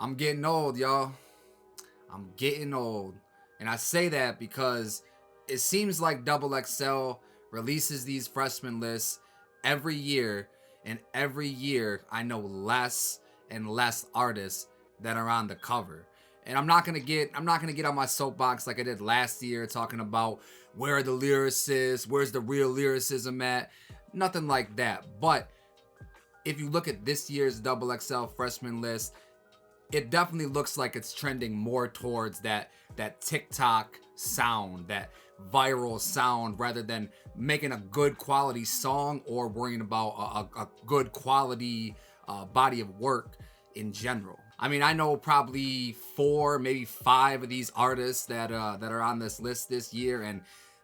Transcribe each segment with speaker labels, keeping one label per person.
Speaker 1: I'm getting old, y'all. I'm getting old. And I say that because it seems like XXL releases these freshman lists every year, and every year I know less and less artists that are on the cover. And I'm not gonna get on my soapbox like I did last year, talking about where are the lyricists, where's the real lyricism at. Nothing like that. But if you look at this year's XXL freshman list, it definitely looks like it's trending more towards that TikTok sound, that viral sound, rather than making a good quality song or worrying about a good quality body of work in general. I mean, I know probably 4, maybe 5 of these artists that are on this list this year, and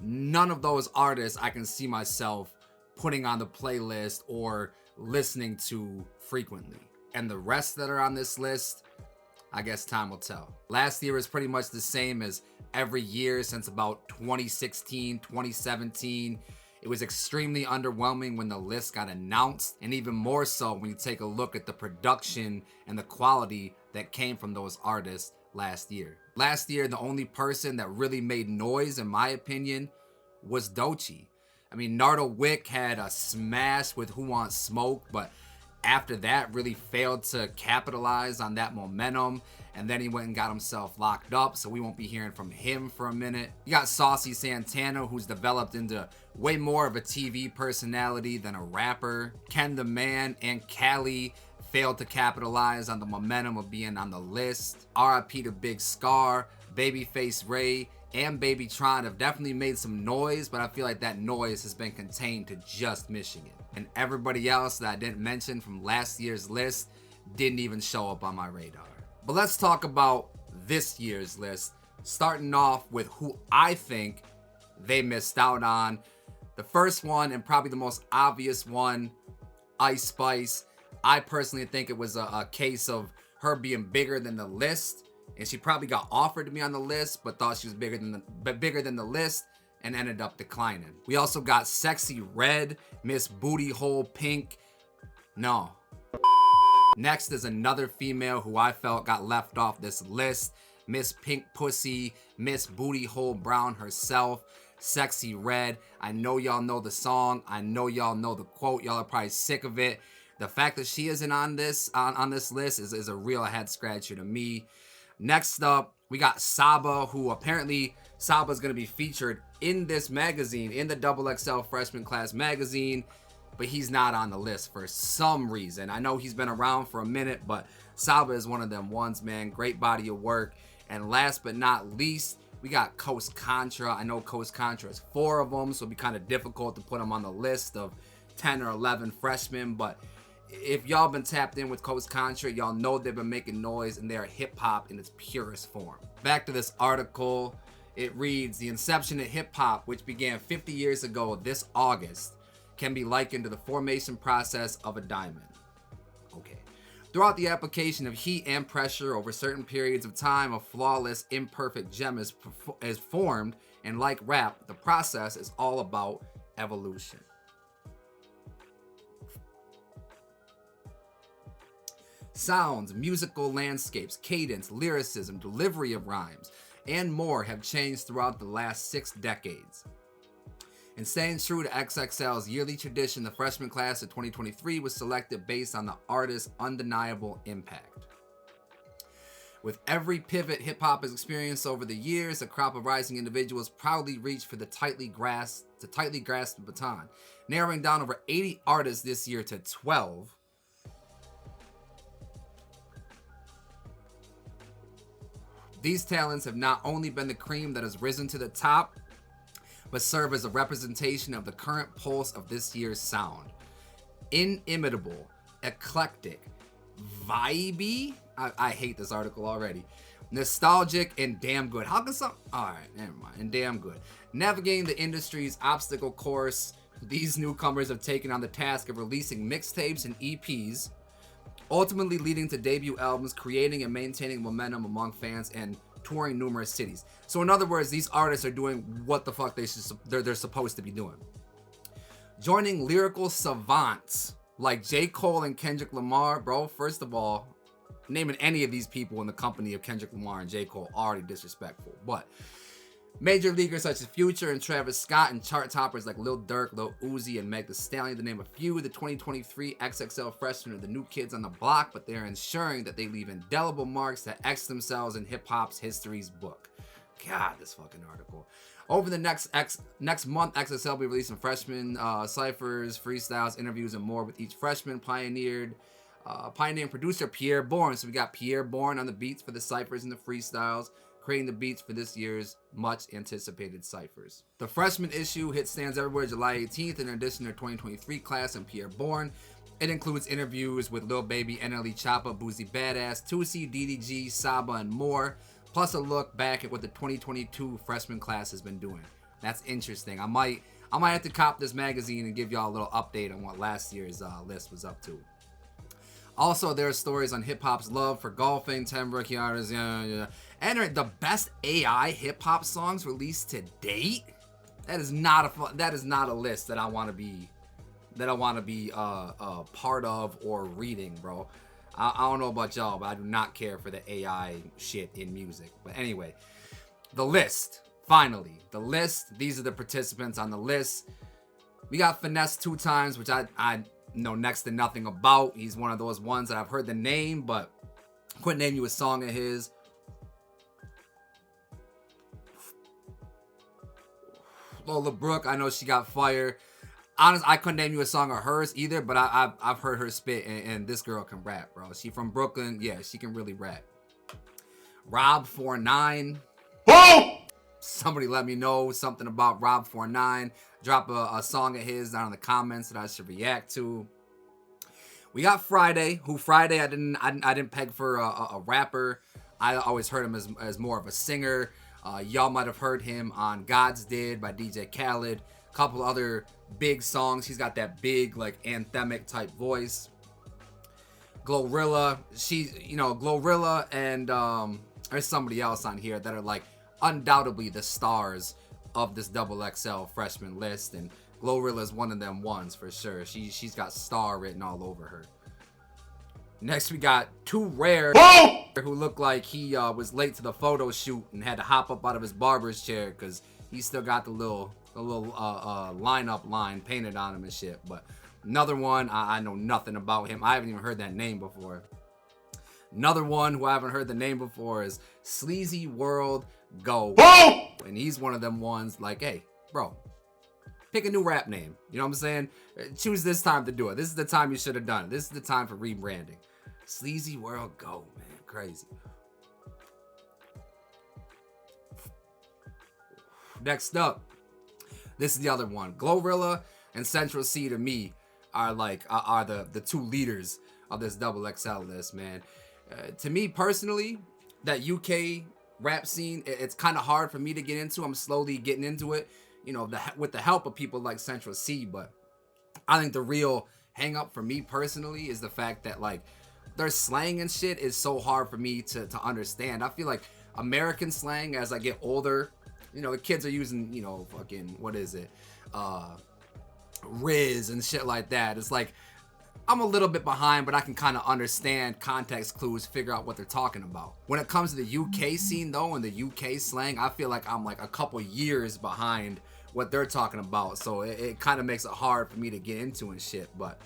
Speaker 1: none of those artists I can see myself putting on the playlist or listening to frequently. And the rest that are on this list, I guess time will tell. Last year was pretty much the same as every year since about 2016, 2017. It was extremely underwhelming when the list got announced, and even more so when you take a look at the production and the quality that came from those artists last year. Last year, the only person that really made noise, in my opinion, was Doechii. I mean, Nardo Wick had a smash with Who Wants Smoke, but after that really failed to capitalize on that momentum, and then he went and got himself locked up, so we won't be hearing from him for a minute. You got Saucy Santana, who's developed into way more of a TV personality than a rapper. Ken the Man and Cali failed to capitalize on the momentum of being on the list. RIP to Big Scar, Babyface Ray, and Baby Tron have definitely made some noise, but I feel like that noise has been contained to just Michigan. And everybody else that I didn't mention from last year's list didn't even show up on my radar. But let's talk about this year's list, starting off with who I think they missed out on. The first one, and probably the most obvious one, Ice Spice. I personally think it was a case of her being bigger than the list, and she probably got offered to be on the list, but thought she was bigger than the list, and ended up declining. We also got Sexy Red, Miss Booty Hole Pink. No. Next is another female who I felt got left off this list. Miss Pink Pussy, Miss Booty Hole Brown herself, Sexy Red. I know y'all know the song. I know y'all know the quote. Y'all are probably sick of it. The fact that she isn't on this list is a real head scratcher to me. Next up, we got Saba, who apparently Saba is going to be featured in this magazine, in the XXL Freshman Class magazine, but he's not on the list for some reason. I know he's been around for a minute, but Saba is one of them ones, man. Great body of work. And last but not least, we got Coast Contra. I know Coast Contra is 4 of them, so it'll be kind of difficult to put them on the list of 10 or 11 freshmen, but if y'all been tapped in with Coast Contra, y'all know they've been making noise, and they are hip-hop in its purest form. Back to this article, it reads, the inception of hip-hop, which began 50 years ago this August, can be likened to the formation process of a diamond. Okay. Throughout the application of heat and pressure over certain periods of time, a flawless, imperfect gem is formed, and like rap, the process is all about evolution. Sounds, musical landscapes, cadence, lyricism, delivery of rhymes, and more have changed throughout the last 6 decades. And staying true to XXL's yearly tradition, the freshman class of 2023 was selected based on the artist's undeniable impact. With every pivot hip-hop has experienced over the years, a crop of rising individuals proudly reached for the tightly grasped baton, narrowing down over 80 artists this year to 12. These talents have not only been the cream that has risen to the top, but serve as a representation of the current pulse of this year's sound. Inimitable, eclectic, vibey, I hate this article already, nostalgic, and damn good. How can some, alright, never mind, and damn good. Navigating the industry's obstacle course, these newcomers have taken on the task of releasing mixtapes and EPs, ultimately leading to debut albums, creating and maintaining momentum among fans, and touring numerous cities. So in other words, these artists are doing what the fuck they're supposed to be doing. Joining lyrical savants like J. Cole and Kendrick Lamar, bro, first of all, naming any of these people in the company of Kendrick Lamar and J. Cole already disrespectful. But major leaguers such as Future and Travis Scott, and chart toppers like Lil Durk, Lil Uzi, and Meg Thee Stallion, to name a few. The 2023 XXL freshmen are the new kids on the block, but they're ensuring that they leave indelible marks that etch themselves in hip-hop's history's book. God, this fucking article. Over the next month, XXL will be releasing freshman ciphers, freestyles, interviews, and more with each freshman pioneering producer Pierre Bourne. So we got Pierre Bourne on the beats for the ciphers and the freestyles, creating the beats for this year's much anticipated ciphers. The freshman issue hit stands everywhere July 18th in addition to their 2023 class and Pierre Bourne. It includes interviews with Lil Baby, NLE Choppa, Boozy Badass, Tusi, DDG, Saba, and more, plus a look back at what the 2022 freshman class has been doing. That's interesting. I might have to cop this magazine and give y'all a little update on what last year's list was up to. Also, there are stories on hip-hop's love for golfing, timbre, Kiara's, and the best AI hip-hop songs released to date. That is not a list that I want to be part of or reading, bro. I don't know about y'all, but I do not care for the AI shit in music. But anyway, the list. Finally, the list. These are the participants on the list. We got Finesse 2 Times, which I know next to nothing about. He's one of those ones that I've heard the name, but couldn't name you a song of his. Lola Brooke, I know she got fire. Honestly, I couldn't name you a song of hers either, but I've heard her spit, and this girl can rap, bro. She from Brooklyn. Yeah, she can really rap. Rob49. Whoa! Somebody let me know something about Rob49. Drop a song of his down in the comments that I should react to. We got Friday, who Friday I didn't peg for a rapper. I always heard him as more of a singer. Y'all might have heard him on God's Did by DJ Khaled. A couple other big songs. He's got that big, like, anthemic type voice. Glorilla. Glorilla and there's somebody else on here that are, like, undoubtedly the stars of this XXL freshman list, and Glorilla is one of them ones for sure. She's got star written all over her. Next we got Too Rare, who looked like he was late to the photo shoot and had to hop up out of his barber's chair because he still got the little lineup line painted on him and shit. But another one, I know nothing about him. I haven't even heard that name before. Another one who I haven't heard the name before is Sleazy World Go. And he's one of them ones like, hey, bro, pick a new rap name. You know what I'm saying? Choose this time to do it. This is the time you should have done it. This is the time for rebranding. Sleazy World Go, man. Crazy. Next up, this is the other one. Glorilla and Central C to me are the two leaders of this XXL list, man. To me personally, that UK rap scene, it's kind of hard for me to get into. I'm slowly getting into it, with the help of people like Central C. But I think the real hang up for me personally is the fact that, like, their slang and shit is so hard for me to understand. I feel like American slang, as I get older, the kids are using, fucking, what is it? Riz and shit like that. It's like, I'm a little bit behind, but I can kind of understand context clues, figure out what they're talking about. When it comes to the UK scene, though, and the UK slang, I feel like I'm like a couple years behind what they're talking about. So it kind of makes it hard for me to get into and shit. But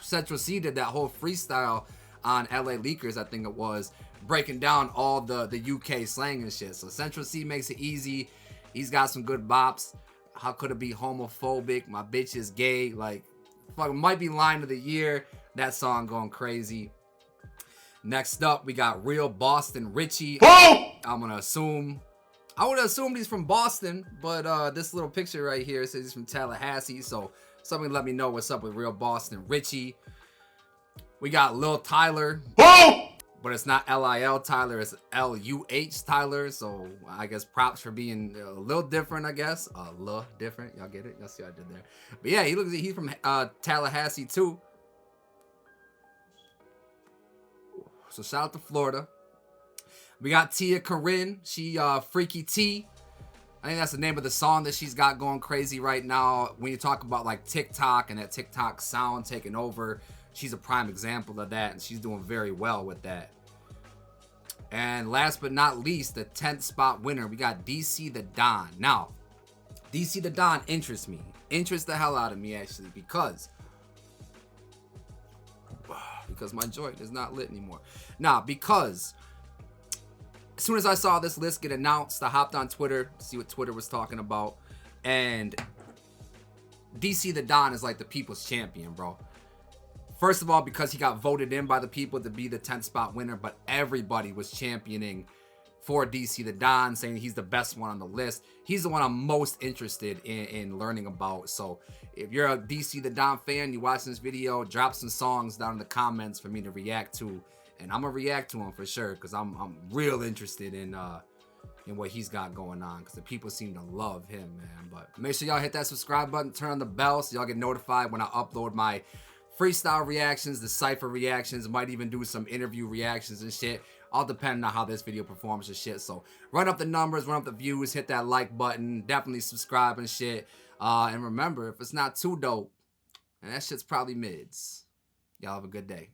Speaker 1: Central C did that whole freestyle on LA Leakers, I think it was, breaking down all the UK slang and shit. So Central C makes it easy. He's got some good bops. How could it be homophobic? My bitch is gay. Like, fuck, might be line of the year. That song going crazy. Next up, we got Real Boston Richie. I would assume he's from Boston, but this little picture right here says he's from Tallahassee. So somebody let me know what's up with Real Boston Richie. We got Lil Tyler. But it's not Lil Tyler, it's Luh Tyler. So I guess props for being a little different, I guess. A little different. Y'all get it? Y'all see what I did there. But yeah, he's from Tallahassee too. So shout out to Florida. We got Tia Corinne. She Freaky T. I think that's the name of the song that she's got going crazy right now. When you talk about like TikTok and that TikTok sound taking over, she's a prime example of that, and she's doing very well with that. And last but not least, the 10th spot winner, we got DC the Don. Now, DC the Don interests me. Interests the hell out of me, actually, because my joint is not lit anymore. Nah, because as soon as I saw this list get announced, I hopped on Twitter to see what Twitter was talking about. And DC the Don is like the people's champion, bro. First of all, because he got voted in by the people to be the 10th spot winner, but everybody was championing for DC the Don, saying he's the best one on the list. He's the one I'm most interested in learning about. So if you're a DC the Don fan, you watch this video, drop some songs down in the comments for me to react to. And I'm going to react to him for sure, because I'm real interested in what he's got going on, because the people seem to love him, man. But make sure y'all hit that subscribe button, turn on the bell so y'all get notified when I upload my freestyle reactions, the cypher reactions, might even do some interview reactions and shit, all depending on how this video performs and shit. So run up the numbers, run up the views, hit that like button, definitely subscribe and shit. And remember, if it's not too dope, and that shit's probably mids, y'all have a good day.